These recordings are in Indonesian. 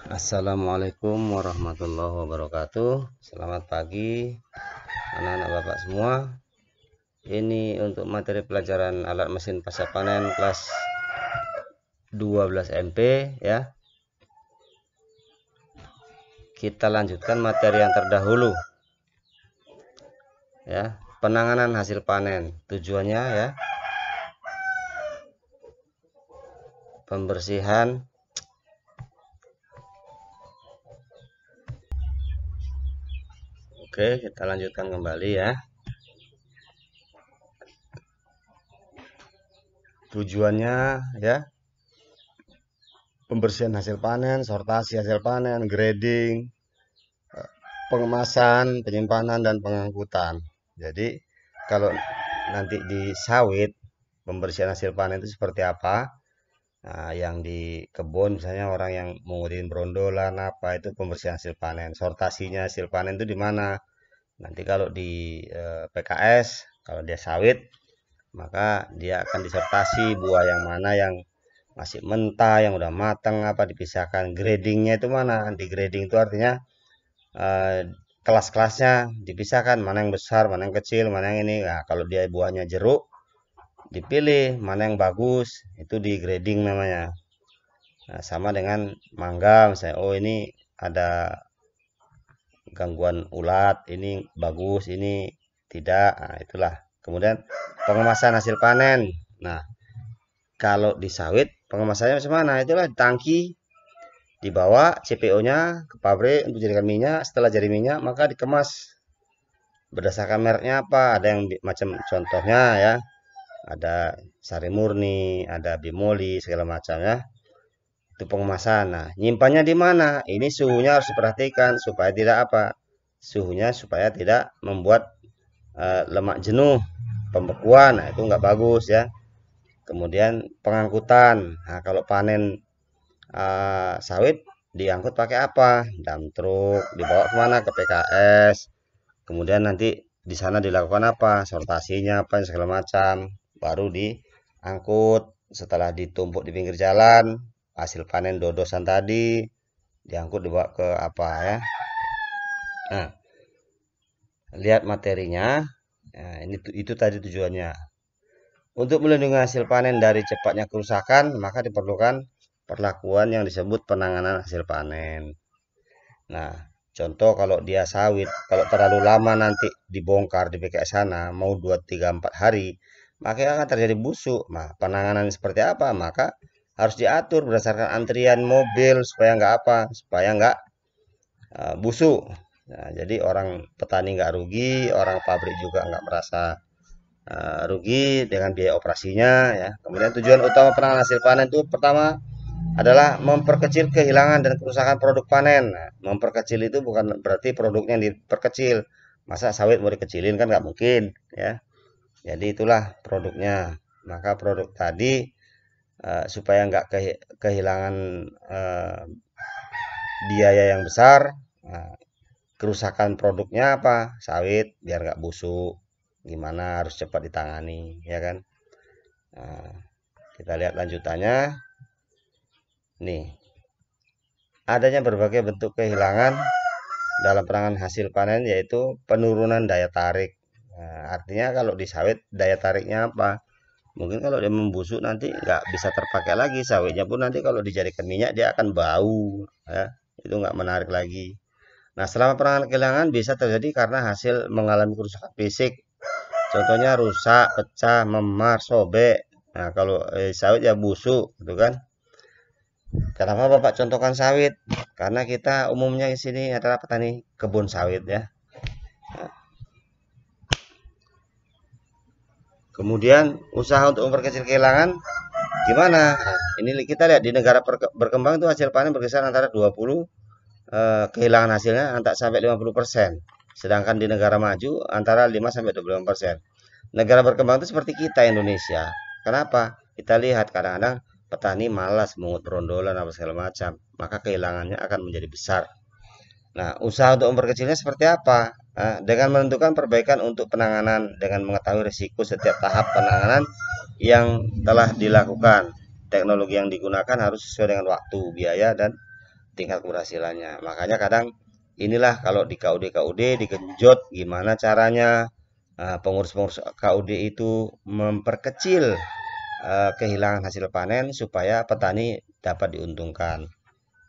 Assalamualaikum warahmatullahi wabarakatuh. Selamat pagi anak-anak bapak semua. Ini untuk materi pelajaran alat mesin pasca panen kelas 12 MP ya. Kita lanjutkan materi yang terdahulu ya, penanganan hasil panen. Tujuannya ya, pembersihan Oke, kita lanjutkan kembali ya. Tujuannya ya, pembersihan hasil panen, sortasi hasil panen, grading, pengemasan, penyimpanan, dan pengangkutan. Jadi kalau nanti di sawit, pembersihan hasil panen itu seperti apa? Nah, yang di kebun misalnya orang yang mengutin brondolan apa itu pembersihan hasil panen. Sortasinya hasil panen itu di mana? Nanti kalau di PKS, kalau dia sawit, maka dia akan disortasi buah yang mana yang masih mentah, yang udah matang apa dipisahkan. Gradingnya itu mana? Di grading itu artinya kelas-kelasnya dipisahkan, mana yang besar, mana yang kecil, mana yang ini. Nah, kalau dia buahnya jeruk, dipilih mana yang bagus, itu di grading namanya. Nah, sama dengan mangga misalnya, oh ini ada gangguan ulat, ini bagus, ini tidak. Nah, itulah. Kemudian pengemasan hasil panen. Nah, kalau di sawit pengemasannya bagaimana? Itulah di tangki, dibawa CPO-nya ke pabrik untuk jadikan minyak. Setelah jadi minyak maka dikemas berdasarkan mereknya apa. Ada yang macam contohnya ya, ada Sari Murni, ada Bimoli, segala macam ya. Itu pengemasan. Nah, nyimpannya di mana? Ini suhunya harus diperhatikan supaya tidak apa? Suhunya supaya tidak membuat lemak jenuh, pembekuan. Nah, itu nggak bagus ya. Kemudian pengangkutan. Nah, kalau panen sawit diangkut pakai apa? Dump truk, dibawa kemana? Ke PKS. Kemudian nanti di sana dilakukan apa? Sortasinya apa segala macam. Baru diangkut. Setelah ditumpuk di pinggir jalan, hasil panen dodosan tadi diangkut dibawa ke apa ya? Nah, lihat materinya. Nah, itu tadi tujuannya. Untuk melindungi hasil panen dari cepatnya kerusakan, maka diperlukan perlakuan yang disebut penanganan hasil panen. Nah, contoh kalau dia sawit, kalau terlalu lama nanti dibongkar di PKS sana, mau 2, 3, 4 hari, maka akan terjadi busuk. Nah, penanganan seperti apa? Maka harus diatur berdasarkan antrian mobil supaya nggak apa? Supaya nggak busuk. Nah, jadi orang petani nggak rugi, orang pabrik juga nggak merasa rugi dengan biaya operasinya ya. Kemudian tujuan utama penanganan hasil panen itu pertama adalah memperkecil kehilangan dan kerusakan produk panen. Nah, memperkecil itu bukan berarti produknya diperkecil. Masa sawit mau dikecilin kan nggak mungkin ya. Jadi itulah produknya. Maka produk tadi supaya nggak kehilangan biaya yang besar. Nah, kerusakan produknya apa? Sawit biar nggak busuk. Gimana harus cepat ditangani ya kan. Nah, kita lihat lanjutannya. Nih, adanya berbagai bentuk kehilangan dalam penanganan hasil panen yaitu penurunan daya tarik. Nah, artinya kalau di sawit daya tariknya apa? Mungkin kalau dia membusuk nanti nggak bisa terpakai lagi sawitnya pun nanti kalau dijadikan minyak dia akan bau ya. Itu nggak menarik lagi. Nah, selama penanganan kehilangan bisa terjadi karena hasil mengalami kerusakan fisik. Contohnya rusak, pecah, memar, sobek. Nah, kalau sawit ya busuk gitu kan. Kenapa Bapak contohkan sawit? Karena kita umumnya di sini adalah petani kebun sawit ya. Kemudian usaha untuk memperkecil kehilangan gimana? Nah, ini kita lihat di negara berkembang itu hasil panen berkisar antara 20 kehilangan hasilnya antara sampai 50%. Sedangkan di negara maju antara 5 sampai 25%. Negara berkembang itu seperti kita Indonesia. Kenapa? Kita lihat kadang-kadang petani malas mengut rondolan apa segala macam, maka kehilangannya akan menjadi besar. Nah, usaha untuk memperkecilnya seperti apa? Nah, dengan menentukan perbaikan untuk penanganan dengan mengetahui risiko setiap tahap penanganan yang telah dilakukan. Teknologi yang digunakan harus sesuai dengan waktu, biaya, dan tingkat keberhasilannya. Makanya kadang inilah kalau di KUD digenjot gimana caranya pengurus-pengurus KUD itu memperkecil kehilangan hasil panen supaya petani dapat diuntungkan,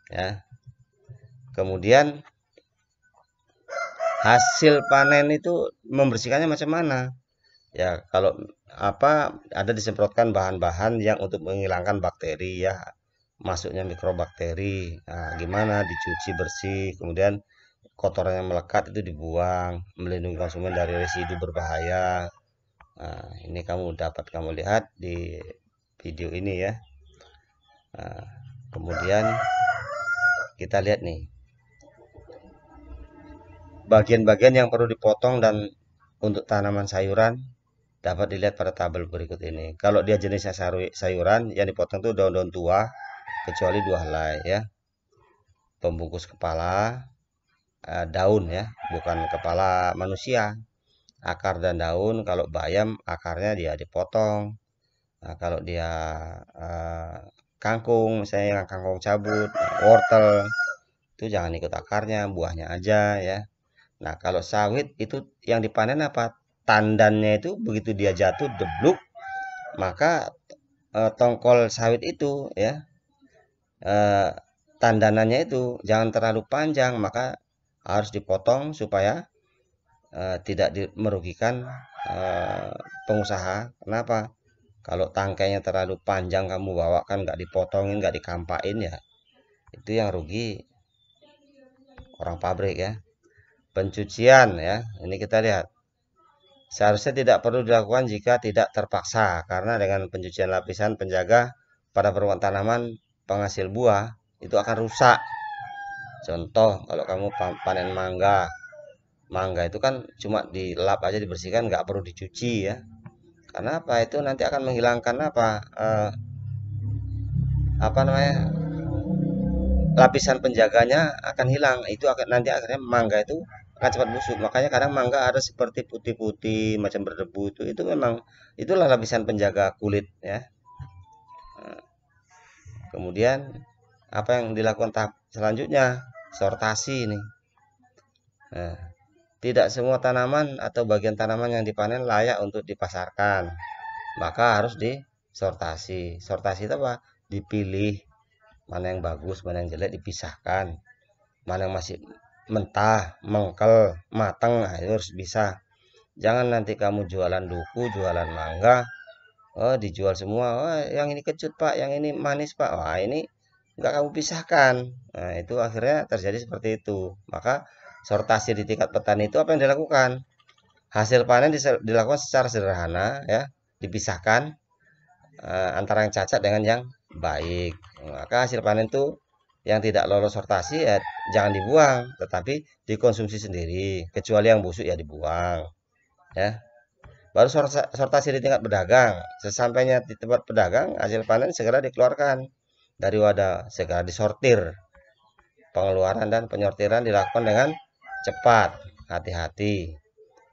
ya. Kemudian hasil panen itu membersihkannya macam mana? Ya, kalau ada disemprotkan bahan-bahan yang untuk menghilangkan bakteri, ya, masuknya mikrobakteri. Nah, gimana dicuci bersih, kemudian kotoran yang melekat itu dibuang, melindungi konsumen dari residu berbahaya. Nah, ini dapat kamu lihat di video ini, ya. Nah, kemudian kita lihat nih bagian-bagian yang perlu dipotong dan untuk tanaman sayuran dapat dilihat pada tabel berikut ini. Kalau dia jenisnya sayuran, yang dipotong itu daun-daun tua kecuali 2 helai, ya. Pembungkus kepala, daun, ya, bukan kepala manusia. Akar dan daun, kalau bayam akarnya dia dipotong. Nah, kalau dia kangkung, misalnya yang kangkung cabut, wortel, itu jangan ikut akarnya, buahnya aja, ya. Nah, kalau sawit itu yang dipanen apa? Tandannya itu begitu dia jatuh debluk, maka tongkol sawit itu, ya, tandanannya itu jangan terlalu panjang, maka harus dipotong supaya tidak merugikan pengusaha. Kenapa? Kalau tangkainya terlalu panjang kamu bawa kan nggak dipotongin, nggak dikampain, ya, itu yang rugi orang pabrik, ya. Pencucian, ya, ini kita lihat seharusnya tidak perlu dilakukan jika tidak terpaksa, karena dengan pencucian lapisan penjaga pada permukaan tanaman penghasil buah itu akan rusak. Contoh, kalau kamu panen mangga itu kan cuma dilap aja, dibersihkan, nggak perlu dicuci, ya. Karena apa? Itu nanti akan menghilangkan apa namanya, lapisan penjaganya akan hilang. Itu akan nanti akhirnya mangga itu akan cepat busuk. Makanya kadang mangga ada seperti putih-putih macam berdebu, itu memang itulah lapisan penjaga kulit, ya. Kemudian apa yang dilakukan tahap selanjutnya? Sortasi ini. Nah, tidak semua tanaman atau bagian tanaman yang dipanen layak untuk dipasarkan, maka harus disortasi. Sortasi itu apa? Dipilih mana yang bagus, mana yang jelek, dipisahkan. Mana yang masih mentah, mengkel, matang, nah, itu harus bisa. Jangan nanti kamu jualan duku, jualan mangga, dijual semua. Oh, yang ini kecut, Pak, yang ini manis, Pak. Wah, ini nggak kamu pisahkan. Nah, itu akhirnya terjadi seperti itu. Maka sortasi di tingkat petani itu apa yang dilakukan? Hasil panen dilakukan secara sederhana, ya, dipisahkan antara yang cacat dengan yang baik. Maka hasil panen itu yang tidak lolos sortasi, ya, jangan dibuang, tetapi dikonsumsi sendiri. Kecuali yang busuk, ya, dibuang, ya. Baru sortasi di tingkat pedagang. Sesampainya di tempat pedagang, hasil panen segera dikeluarkan dari wadah, segera disortir. Pengeluaran dan penyortiran dilakukan dengan cepat, hati-hati,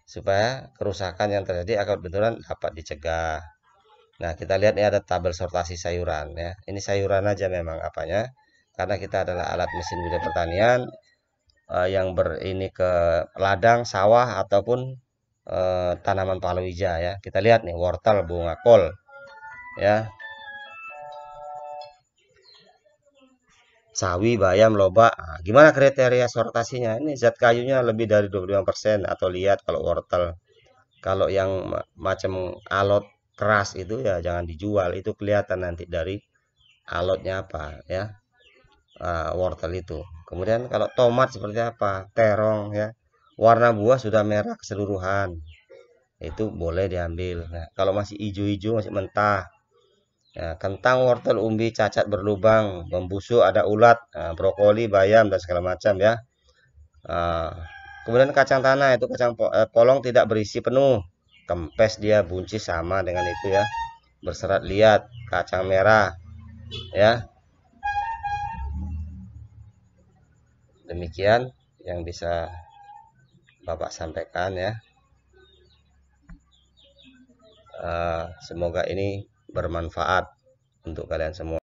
supaya kerusakan yang terjadi akibat benturan dapat dicegah. Nah, kita lihat ini ada tabel sortasi sayuran, ya. Ini sayuran aja memang apanya, karena kita adalah alat mesin budidaya pertanian yang ini ke ladang, sawah, ataupun tanaman palawija, ya. Kita lihat nih, wortel, bunga kol, ya, sawi, bayam, lobak. Nah, gimana kriteria sortasinya? Ini zat kayunya lebih dari 25%, atau lihat kalau wortel. Kalau yang macam alot keras itu, ya, jangan dijual. Itu kelihatan nanti dari alotnya apa, ya, wortel itu. Kemudian kalau tomat seperti apa? Terong, ya. Warna buah sudah merah keseluruhan, itu boleh diambil. Nah, kalau masih hijau-hijau, masih mentah, ya, kentang, wortel, umbi cacat berlubang, membusuk, ada ulat, brokoli, bayam, dan segala macam, ya. Kemudian kacang tanah itu kacang polong tidak berisi penuh, kempes dia, buncis, sama dengan itu, ya, berserat liat. Kacang merah, ya. Demikian yang bisa Bapak sampaikan, ya. Semoga ini bermanfaat untuk kalian semua.